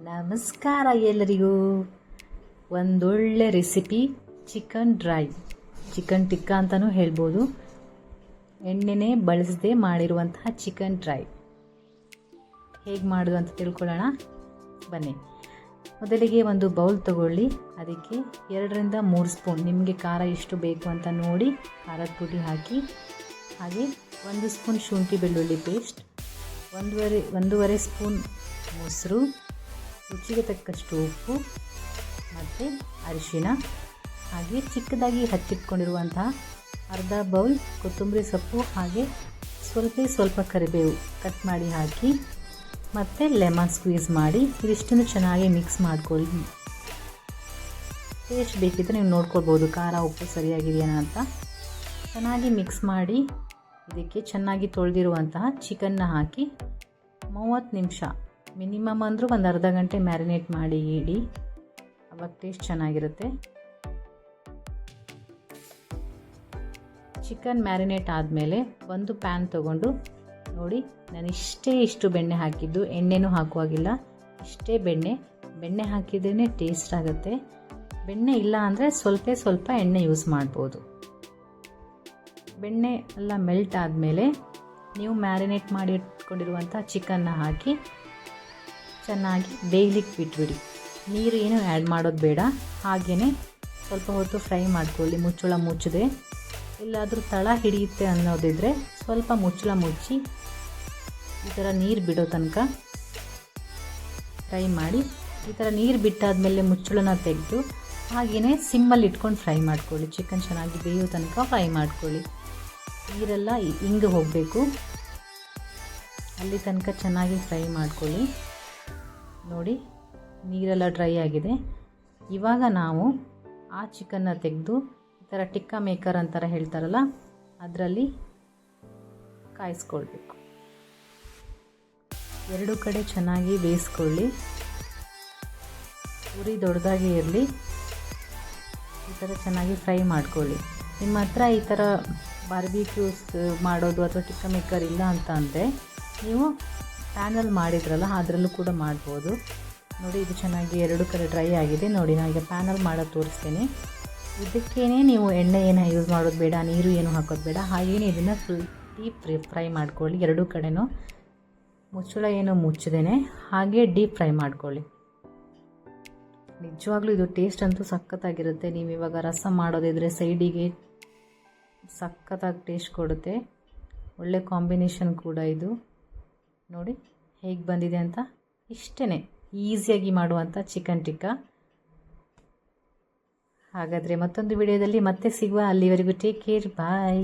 ನಮಸ್ಕಾರ ಎಲ್ಲರಿಗೂ. ಒಂದೊಳ್ಳೆ recipe chicken dry, chicken tikka ಅಂತಲೂ ಹೇಳ್ಬೋದು. ಎಣ್ಣೆನೇ ಬಳಸದೆ ಮಾಡಿರುವಂತಹ ಚಿಕನ್ ಡ್ರೈ ಹೇಗೆ ಮಾಡೋದು ಅಂತ ತಿಳ್ಕೊಳ್ಳೋಣ ಬನ್ನಿ. ಮೊದಲಿಗೆ ಒಂದು ಬೌಲ್ ತಗೊಳ್ಳಿ. ಅದಕ್ಕೆ 2ರಿಂದ 3 ಸ್ಪೂನ್ ನಿಮಗೆ ಖಾರ ಎಷ್ಟು ಬೇಕು ಅಂತ ನೋಡಿ ಖಾರದ ಪುಡಿ ಹಾಕಿ. ಹಾಗೆ 1 ಸ್ಪೂನ್ ಶುಂಠಿ ಬೆಳ್ಳುಳ್ಳಿ ಪೇಸ್ಟ್, ಒಂದೂವರೆ ಸ್ಪೂನ್ ಮೊಸರು, ರುಚಿಗೆ ತಕ್ಕಷ್ಟು ಉಪ್ಪು ಮತ್ತು ಅರಿಶಿನ, ಹಾಗೆ ಚಿಕ್ಕದಾಗಿ ಹಚ್ಚಿಟ್ಕೊಂಡಿರುವಂತಹ ಅರ್ಧ ಬೌಲ್ ಕೊತ್ತಂಬರಿ ಸೊಪ್ಪು, ಹಾಗೆ ಸ್ವಲ್ಪ ಕರಿಬೇವು ಕಟ್ ಮಾಡಿ ಹಾಕಿ, ಮತ್ತು ಲೆಮನ್ ಸ್ಕ್ವೀಸ್ ಮಾಡಿ ಇದಿಷ್ಟನ್ನು ಚೆನ್ನಾಗಿ ಮಿಕ್ಸ್ ಮಾಡ್ಕೊಳ್ಳಿ. ಟೇಸ್ಟ್ ಬೇಕಿದ್ದರೆ ನೀವು ನೋಡ್ಕೊಳ್ಬೋದು ಖಾರ ಉಪ್ಪು ಸರಿಯಾಗಿದೆಯಾ ಅಂತ. ಚೆನ್ನಾಗಿ ಮಿಕ್ಸ್ ಮಾಡಿ ಇದಕ್ಕೆ ಚೆನ್ನಾಗಿ ತೊಳೆದಿರುವಂತಹ ಚಿಕನ್ನ ಹಾಕಿ 30 ನಿಮಿಷ, ಮಿನಿಮಮ್ ಅಂದರೂ ಒಂದು ಅರ್ಧ ಗಂಟೆ ಮ್ಯಾರಿನೇಟ್ ಮಾಡಿ ಇಡಿ. ಅವಾಗ ಟೇಸ್ಟ್ ಚೆನ್ನಾಗಿರುತ್ತೆ. ಚಿಕನ್ ಮ್ಯಾರಿನೇಟ್ ಆದಮೇಲೆ ಒಂದು ಪ್ಯಾನ್ ತೊಗೊಂಡು ನೋಡಿ, ನಾನು ಇಷ್ಟು ಬೆಣ್ಣೆ ಹಾಕಿದ್ದು, ಎಣ್ಣೆನೂ ಹಾಕುವಾಗಿಲ್ಲ. ಇಷ್ಟೇ ಬೆಣ್ಣೆ ಹಾಕಿದ್ರೇ ಟೇಸ್ಟ್ ಆಗುತ್ತೆ. ಬೆಣ್ಣೆ ಇಲ್ಲ ಅಂದರೆ ಸ್ವಲ್ಪ ಎಣ್ಣೆ ಯೂಸ್ ಮಾಡ್ಬೋದು. ಬೆಣ್ಣೆ ಎಲ್ಲ ಮೆಲ್ಟ್ ಆದಮೇಲೆ ನೀವು ಮ್ಯಾರಿನೇಟ್ ಮಾಡಿ ಇಟ್ಕೊಂಡಿರುವಂಥ ಚಿಕನ್ನ ಹಾಕಿ ಚೆನ್ನಾಗಿ ಬೇಯಲಿಕ್ಕೆ ಬಿಟ್ಬಿಡಿ. ನೀರು ಏನು ಆ್ಯಡ್ ಮಾಡೋದು ಬೇಡ. ಹಾಗೆಯೇ ಸ್ವಲ್ಪ ಹೊತ್ತು ಫ್ರೈ ಮಾಡ್ಕೊಳ್ಳಿ ಮುಚ್ಚಳ ಮುಚ್ಚದೆ. ಎಲ್ಲಾದರೂ ತಳ ಹಿಡಿಯುತ್ತೆ ಅನ್ನೋದಿದ್ರೆ ಸ್ವಲ್ಪ ಮುಚ್ಚಳ ಮುಚ್ಚಿ ಈ ಥರ ನೀರು ಬಿಡೋ ತನಕ ಫ್ರೈ ಮಾಡಿ. ಈ ಥರ ನೀರು ಬಿಟ್ಟಾದಮೇಲೆ ಮುಚ್ಚಳನ ತೆಗೆದು ಹಾಗೆಯೇ ಸಿಮ್ಮಲ್ಲಿ ಇಟ್ಕೊಂಡು ಫ್ರೈ ಮಾಡ್ಕೊಳ್ಳಿ. ಚಿಕನ್ ಚೆನ್ನಾಗಿ ಬೇಯೋ ತನಕ ಫ್ರೈ ಮಾಡ್ಕೊಳ್ಳಿ. ನೀರೆಲ್ಲ ಹಿಂಗೆ ಹೋಗಬೇಕು, ಅಲ್ಲಿ ತನಕ ಚೆನ್ನಾಗಿ ಫ್ರೈ ಮಾಡ್ಕೊಳ್ಳಿ. ನೋಡಿ, ನೀರೆಲ್ಲ ಡ್ರೈ ಆಗಿದೆ. ಇವಾಗ ನಾವು ಆ ಚಿಕನ್ನ ತೆಗೆದು ಈ ಥರ ಟಿಕ್ಕಾ ಮೇಕರ್ ಅಂತಾರೆ ಹೇಳ್ತಾರಲ್ಲ, ಅದರಲ್ಲಿ ಕಾಯಿಸ್ಕೊಳ್ಬೇಕು. 2 ಕಡೆ ಚೆನ್ನಾಗಿ ಬೇಯಿಸ್ಕೊಳ್ಳಿ. ಉರಿ ದೊಡ್ಡದಾಗಿ ಇರಲಿ. ಈ ಥರ ಚೆನ್ನಾಗಿ ಫ್ರೈ ಮಾಡ್ಕೊಳ್ಳಿ. ನಿಮ್ಮ ಹತ್ರ ಈ ಥರ ಬಾರ್ಬಿಕ್ಯೂಸ್ ಮಾಡೋದು ಅಥವಾ ಟಿಕ್ಕಾ ಮೇಕರ್ ಇಲ್ಲ ಅಂತ ಅಂದರೆ ನೀವು ಪ್ಯಾನಲ್ಲಿ ಮಾಡಿದ್ರಲ್ಲ ಅದರಲ್ಲೂ ಕೂಡ ಮಾಡ್ಬೋದು. ನೋಡಿ, ಇದು ಚೆನ್ನಾಗಿ 2 ಕಡೆ ಡ್ರೈ ಆಗಿದೆ. ನೋಡಿ, ನಾನು ಈಗ ಪ್ಯಾನಲ್ಲಿ ಮಾಡೋದು ತೋರಿಸ್ತೀನಿ. ಇದಕ್ಕೇನೆ ನೀವು ಎಣ್ಣೆ ಏನು ಯೂಸ್ ಮಾಡೋದು ಬೇಡ, ನೀರು ಏನು ಹಾಕೋದು ಬೇಡ. ಹಾಗೇನೆ ಇದನ್ನು ಫುಲ್ ಡೀಪ್ ಫ್ರೈ ಮಾಡ್ಕೊಳ್ಳಿ. 2 ಕಡೆನೂ ಮುಚ್ಚಳ ಏನು ಮುಚ್ಚದೇನೆ ಹಾಗೆ ಡೀಪ್ ಫ್ರೈ ಮಾಡ್ಕೊಳ್ಳಿ. ನಿಜವಾಗ್ಲೂ ಇದು ಟೇಸ್ಟ್ ಅಂತೂ ಸಖತ್ತಾಗಿರುತ್ತೆ. ನೀವು ಇವಾಗ ರಸಂ ಮಾಡೋದಿದ್ರೆ ಸೈಡಿಗೆ ಸಖತ್ತಾಗಿ ಟೇಸ್ಟ್ ಕೊಡುತ್ತೆ. ಒಳ್ಳೆ ಕಾಂಬಿನೇಷನ್ ಕೂಡ ಇದು. ನೋಡಿ ಹೇಗೆ ಬಂದಿದೆ ಅಂತ. ಇಷ್ಟೇ ಈಸಿಯಾಗಿ ಮಾಡುವಂಥ ಚಿಕನ್ ಟಿಕ್ಕಾ. ಹಾಗಾದರೆ ಮತ್ತೊಂದು ವಿಡಿಯೋದಲ್ಲಿ ಮತ್ತೆ ಸಿಗುವ. ಅಲ್ಲಿವರೆಗೂ ಟೇಕ್ ಕೇರ್, ಬಾಯ್.